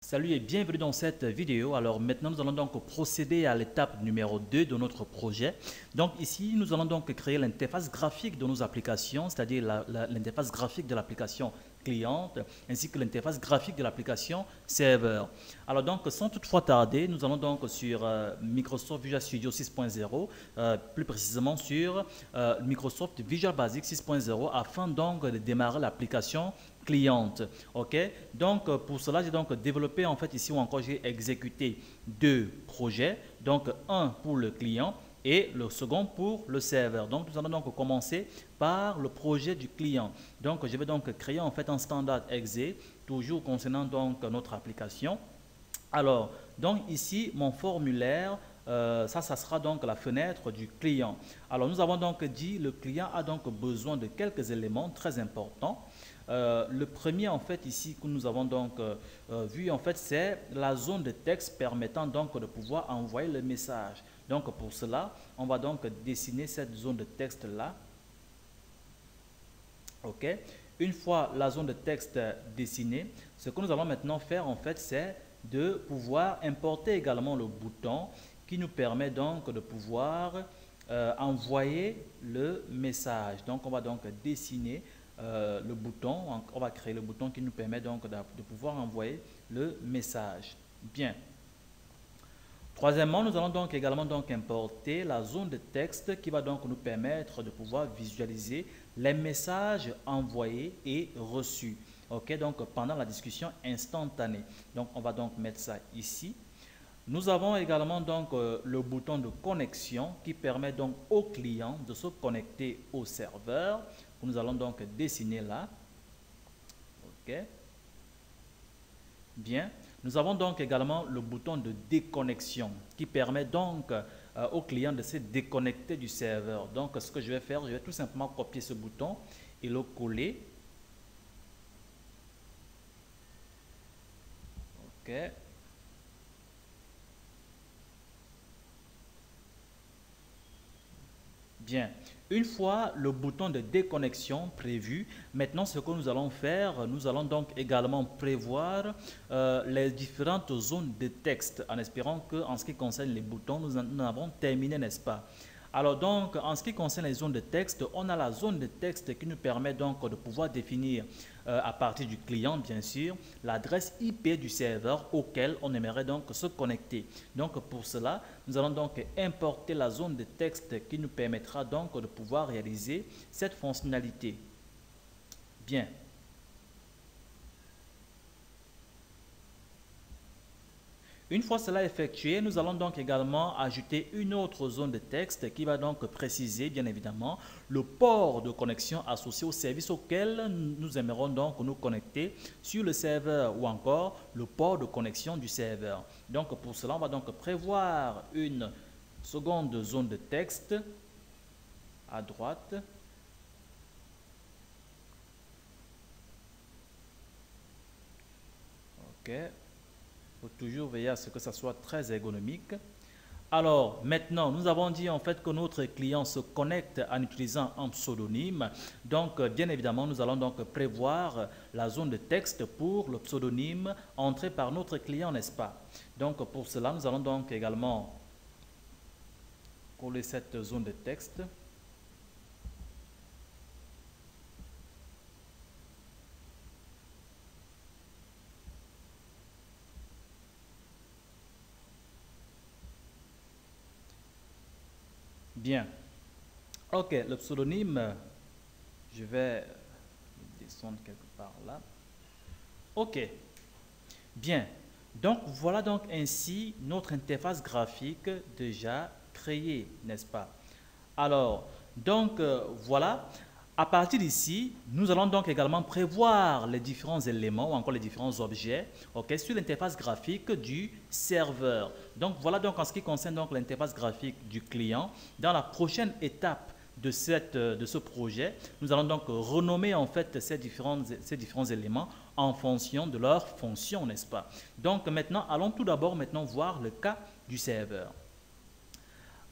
Salut et bienvenue dans cette vidéo. Alors maintenant, nous allons donc procéder à l'étape numéro 2 de notre projet. Donc ici, nous allons donc créer l'interface graphique de nos applications, c'est-à-dire l'interface graphique de l'application cliente, ainsi que l'interface graphique de l'application serveur. Alors donc, sans toutefois tarder, nous allons donc sur Microsoft Visual Studio 6.0, plus précisément sur Microsoft Visual Basic 6.0, afin donc de démarrer l'application cliente. Ok, donc pour cela j'ai donc développé en fait ici ou encore j'ai exécuté deux projets, donc un pour le client et le second pour le serveur. Donc nous allons donc commencer par le projet du client. Donc je vais donc créer en fait un standard exe toujours concernant donc notre application. Alors donc ici mon formulaire, ça sera donc la fenêtre du client. Alors nous avons donc dit le client a donc besoin de quelques éléments très importants. Le premier en fait ici que nous avons donc vu en fait c'est la zone de texte permettant donc de pouvoir envoyer le message. Donc pour cela on va donc dessiner cette zone de texte là. Ok. Une fois la zone de texte dessinée, ce que nous allons maintenant faire en fait c'est de pouvoir importer également le bouton qui nous permet donc de pouvoir envoyer le message. Donc on va donc dessiner le bouton, on va créer le bouton qui nous permet donc de pouvoir envoyer le message. Bien. Troisièmement, nous allons donc également donc importer la zone de texte qui va donc nous permettre de pouvoir visualiser les messages envoyés et reçus. Ok, donc pendant la discussion instantanée. Donc on va donc mettre ça ici. Nous avons également donc le bouton de connexion qui permet donc au client de se connecter au serveur. Nous allons donc dessiner là. Ok. Bien. Nous avons donc également le bouton de déconnexion qui permet donc au client de se déconnecter du serveur. Donc ce que je vais faire, je vais tout simplement copier ce bouton et le coller. Ok. Bien, une fois le bouton de déconnexion prévu, maintenant ce que nous allons faire, nous allons donc également prévoir les différentes zones de texte en espérant que en ce qui concerne les boutons, nous avons terminé, n'est-ce pas? Alors donc, en ce qui concerne les zones de texte, on a la zone de texte qui nous permet donc de pouvoir définir à partir du client, bien sûr, l'adresse IP du serveur auquel on aimerait donc se connecter. Donc pour cela, nous allons donc importer la zone de texte qui nous permettra donc de pouvoir réaliser cette fonctionnalité. Bien. Une fois cela effectué, nous allons donc également ajouter une autre zone de texte qui va donc préciser, bien évidemment, le port de connexion associé au service auquel nous aimerons donc nous connecter sur le serveur ou encore le port de connexion du serveur. Donc pour cela, on va donc prévoir une seconde zone de texte à droite. OK. Il faut toujours veiller à ce que ça soit très ergonomique. Alors, maintenant, nous avons dit en fait que notre client se connecte en utilisant un pseudonyme. Donc, bien évidemment, nous allons donc prévoir la zone de texte pour le pseudonyme entré par notre client, n'est-ce pas? Donc, pour cela, nous allons donc également coller cette zone de texte. Bien. Ok, le pseudonyme, je vais descendre quelque part là. Ok, bien. Donc, voilà donc ainsi notre interface graphique déjà créée, n'est-ce pas? Alors, donc voilà. À partir d'ici, nous allons donc également prévoir les différents éléments ou encore les différents objets sur l'interface graphique du serveur. Donc voilà donc en ce qui concerne donc l'interface graphique du client. Dans la prochaine étape de ce projet, nous allons donc renommer en fait ces différents éléments en fonction de leur fonction, n'est-ce pas? Donc maintenant, allons tout d'abord maintenant voir le cas du serveur.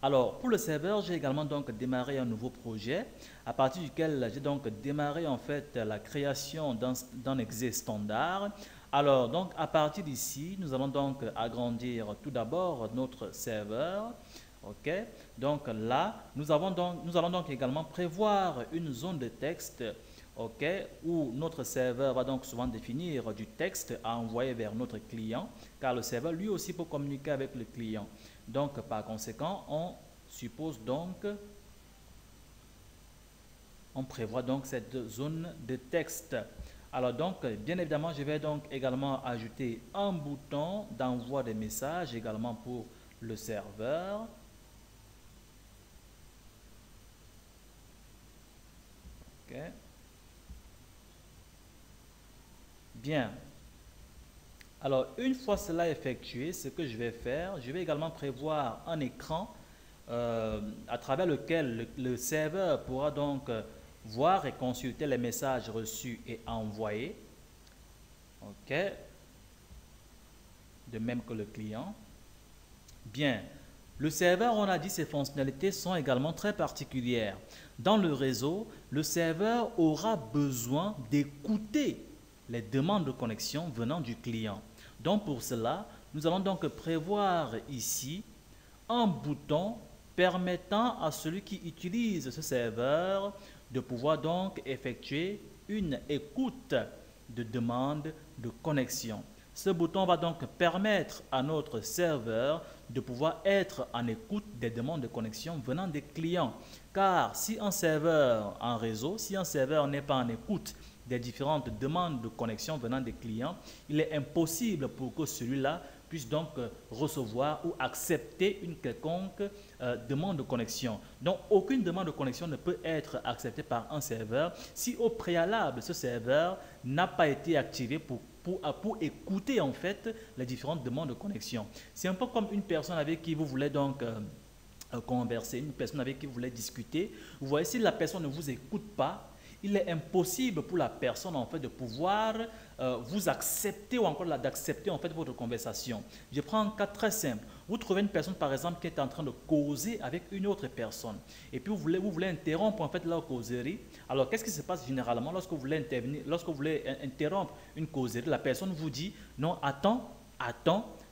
Alors, pour le serveur, j'ai également donc démarré un nouveau projet à partir duquel j'ai donc démarré en fait la création d'un exe standard Alors, donc, à partir d'ici, nous allons donc agrandir tout d'abord notre serveur. OK? Donc là, nous allons donc également prévoir une zone de texte, OK, où notre serveur va donc souvent définir du texte à envoyer vers notre client, car le serveur lui aussi peut communiquer avec le client. Donc, par conséquent, on prévoit donc cette zone de texte. Alors donc, bien évidemment, je vais donc également ajouter un bouton d'envoi de messages également pour le serveur. OK. Bien. Alors, une fois cela effectué, ce que je vais faire, je vais également prévoir un écran à travers lequel le serveur pourra donc voir et consulter les messages reçus et envoyés. OK. De même que le client. Bien. Le serveur, on a dit, ses fonctionnalités sont également très particulières. Dans le réseau, le serveur aura besoin d'écouter les demandes de connexion venant du client. Donc pour cela, nous allons donc prévoir ici un bouton permettant à celui qui utilise ce serveur de pouvoir donc effectuer une écoute de demande de connexion. Ce bouton va donc permettre à notre serveur de pouvoir être en écoute des demandes de connexion venant des clients. Car si un serveur en réseau, si un serveur n'est pas en écoute des différentes demandes de connexion venant des clients, il est impossible pour que celui-là puisse donc recevoir ou accepter une quelconque demande de connexion. Donc, aucune demande de connexion ne peut être acceptée par un serveur si au préalable, ce serveur n'a pas été activé pour écouter en fait les différentes demandes de connexion. C'est un peu comme une personne avec qui vous voulez donc converser, une personne avec qui vous voulez discuter. Vous voyez, si la personne ne vous écoute pas, il est impossible pour la personne en fait de pouvoir vous accepter ou encore d'accepter en fait votre conversation. Je prends un cas très simple. Vous trouvez une personne par exemple qui est en train de causer avec une autre personne et puis vous voulez interrompre en fait leur causerie. Alors qu'est-ce qui se passe généralement lorsque vous voulez intervenir, lorsque vous voulez interrompre une causerie? La personne vous dit non, attends,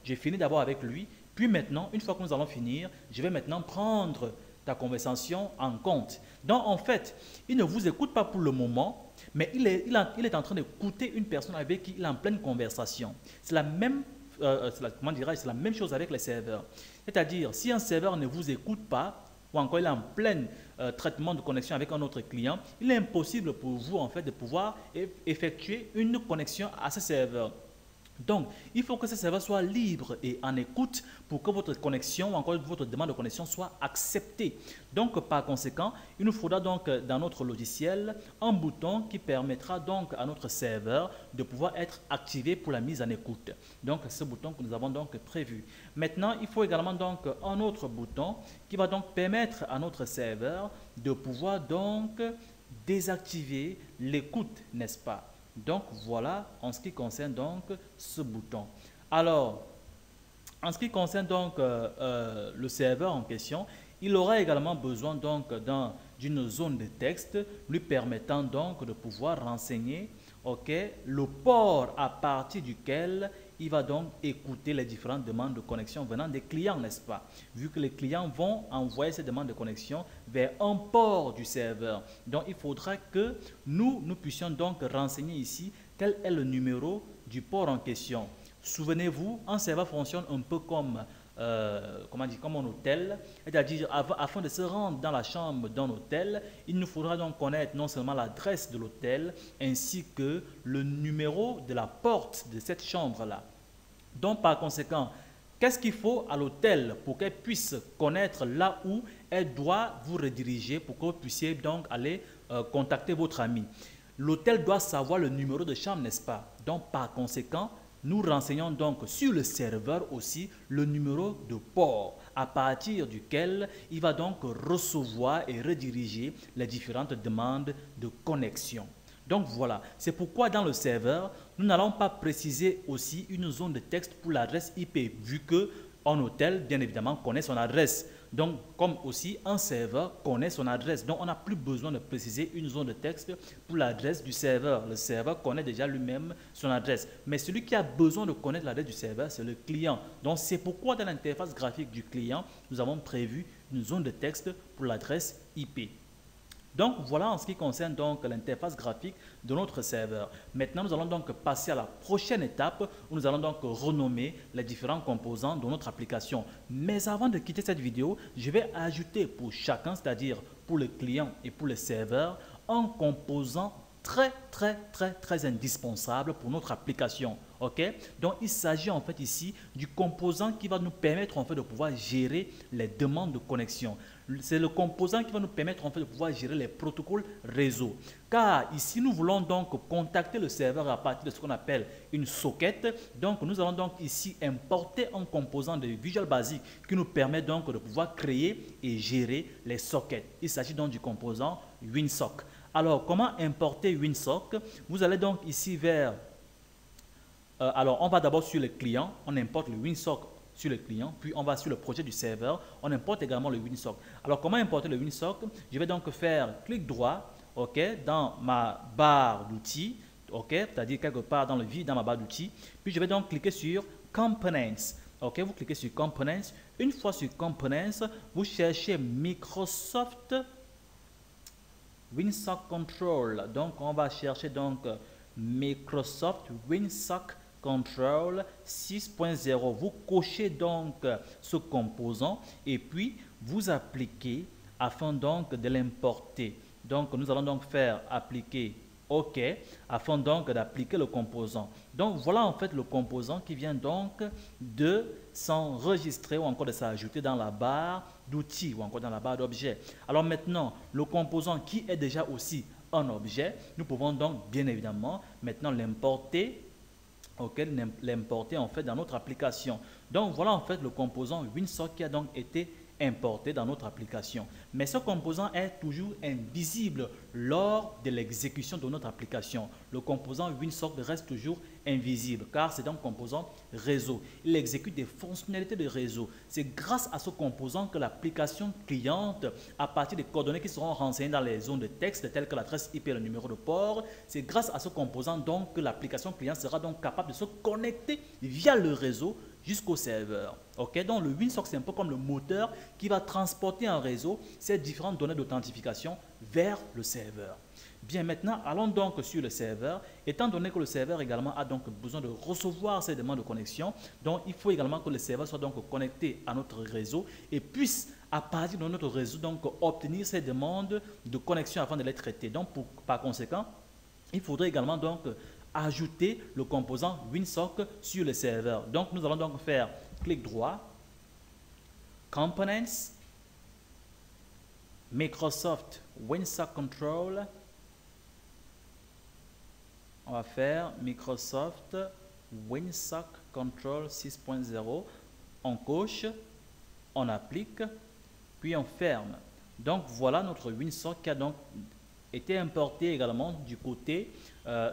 j'ai fini d'abord avec lui. Puis maintenant, une fois que nous allons finir, je vais maintenant prendre ta conversation en compte. Donc, en fait, il ne vous écoute pas pour le moment, mais il est en train d'écouter une personne avec qui il est en pleine conversation. C'est la même, c'est la même chose avec les serveurs. C'est-à-dire, si un serveur ne vous écoute pas, ou encore il est en plein traitement de connexion avec un autre client, il est impossible pour vous, en fait, de pouvoir effectuer une connexion à ce serveur. Donc, il faut que ce serveur soit libre et en écoute pour que votre connexion ou encore votre demande de connexion soit acceptée. Donc, par conséquent, il nous faudra donc dans notre logiciel un bouton qui permettra donc à notre serveur de pouvoir être activé pour la mise en écoute. Donc, ce bouton que nous avons donc prévu. Maintenant, il faut également donc un autre bouton qui va donc permettre à notre serveur de pouvoir donc désactiver l'écoute, n'est-ce pas? Donc voilà en ce qui concerne donc ce bouton. Alors, en ce qui concerne donc le serveur en question, il aura également besoin donc d'une zone de texte lui permettant donc de pouvoir renseigner le port à partir duquel il va donc écouter les différentes demandes de connexion venant des clients, n'est-ce pas? Vu que les clients vont envoyer ces demandes de connexion vers un port du serveur. Donc, il faudra que nous puissions donc renseigner ici quel est le numéro du port en question. Souvenez-vous, un serveur fonctionne un peu comme comme un hôtel, c'est-à-dire afin de se rendre dans la chambre d'un hôtel, il nous faudra donc connaître non seulement l'adresse de l'hôtel ainsi que le numéro de la porte de cette chambre-là. Donc par conséquent, qu'est-ce qu'il faut à l'hôtel pour qu'elle puisse connaître là où elle doit vous rediriger pour que vous puissiez donc aller contacter votre ami? L'hôtel doit savoir le numéro de chambre, n'est-ce pas? Donc par conséquent, nous renseignons donc sur le serveur aussi le numéro de port à partir duquel il va donc recevoir et rediriger les différentes demandes de connexion. Donc voilà, c'est pourquoi dans le serveur, nous n'allons pas préciser aussi une zone de texte pour l'adresse IP, vu qu'un hôtel, bien évidemment, connaît son adresse. Donc, comme aussi un serveur connaît son adresse. Donc, on n'a plus besoin de préciser une zone de texte pour l'adresse du serveur. Le serveur connaît déjà lui-même son adresse. Mais celui qui a besoin de connaître l'adresse du serveur, c'est le client. Donc, c'est pourquoi dans l'interface graphique du client, nous avons prévu une zone de texte pour l'adresse IP. Donc, voilà en ce qui concerne donc l'interface graphique de notre serveur. Maintenant, nous allons donc passer à la prochaine étape où nous allons donc renommer les différents composants de notre application. Mais avant de quitter cette vidéo, je vais ajouter pour chacun, c'est-à-dire pour le client et pour le serveur, un composant très indispensable pour notre application. Ok? Donc, il s'agit en fait ici du composant qui va nous permettre en fait de pouvoir gérer les demandes de connexion. C'est le composant qui va nous permettre en fait de pouvoir gérer les protocoles réseau. Car ici, nous voulons donc contacter le serveur à partir de ce qu'on appelle une socket. Donc, nous allons donc ici importer un composant de Visual Basic qui nous permet donc de pouvoir créer et gérer les sockets. Il s'agit donc du composant WinSock. Alors, comment importer WinSock? Vous allez donc ici vers... alors, on va d'abord sur le client, on importe le WinSock sur le client, puis on va sur le projet du serveur, on importe également le WinSock. Alors, comment importer le WinSock? Je vais donc faire clic droit, ok, dans ma barre d'outils, ok, c'est-à-dire quelque part dans le vide dans ma barre d'outils, puis je vais donc cliquer sur Components. Ok, vous cliquez sur Components. Une fois sur Components, vous cherchez Microsoft WinSock Control. Donc, on va chercher donc Microsoft WinSock Control 6.0. Vous cochez donc ce composant et puis vous appliquez afin donc de l'importer. Donc, nous allons donc faire appliquer OK afin donc d'appliquer le composant. Donc, voilà en fait le composant qui vient donc de s'enregistrer ou encore de s'ajouter dans la barre d'outils ou encore dans la barre d'objets. Alors maintenant, le composant qui est déjà aussi un objet, nous pouvons donc bien évidemment maintenant l'importer, l'importer en fait dans notre application. Donc, voilà en fait le composant WinSock qui a donc été importé dans notre application. Mais ce composant est toujours invisible lors de l'exécution de notre application. Le composant WinSock reste toujours invisible car c'est un composant réseau. Il exécute des fonctionnalités de réseau. C'est grâce à ce composant que l'application cliente, à partir des coordonnées qui seront renseignées dans les zones de texte telles que l'adresse IP et le numéro de port, c'est grâce à ce composant donc que l'application client sera donc capable de se connecter via le réseau jusqu'au serveur. Ok, donc le WinSock, c'est un peu comme le moteur qui va transporter en réseau ces différentes données d'authentification vers le serveur. Bien, maintenant, allons donc sur le serveur. Étant donné que le serveur également a donc besoin de recevoir ces demandes de connexion, donc il faut également que le serveur soit donc connecté à notre réseau et puisse, à partir de notre réseau, donc obtenir ces demandes de connexion afin de les traiter. Donc, par conséquent, il faudrait également donc ajouter le composant WinSock sur le serveur. Donc, nous allons donc faire clic droit, Components, Microsoft WinSock Control. On va faire Microsoft WinSock Control 6.0. On coche, on applique, puis on ferme. Donc, voilà notre WinSock qui a donc été importé également du côté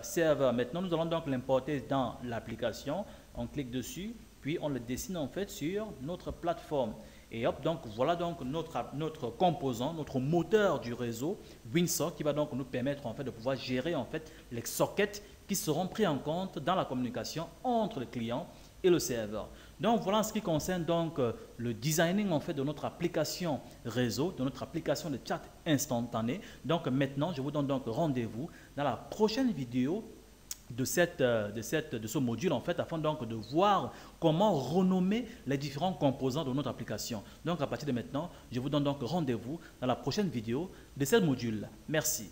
serveur. Maintenant, nous allons donc l'importer dans l'application. On clique dessus, puis on le dessine en fait sur notre plateforme. Et hop, donc voilà donc notre composant, notre moteur du réseau WinSock qui va donc nous permettre en fait de pouvoir gérer en fait les sockets qui seront pris en compte dans la communication entre le client et le serveur. Donc voilà en ce qui concerne donc le designing en fait de notre application réseau, de notre application de chat instantané. Donc maintenant, je vous donne donc rendez-vous dans la prochaine vidéo de ce module en fait, afin donc de voir comment renommer les différents composants de notre application. Donc à partir de maintenant, je vous donne donc rendez-vous dans la prochaine vidéo de ce module. Merci.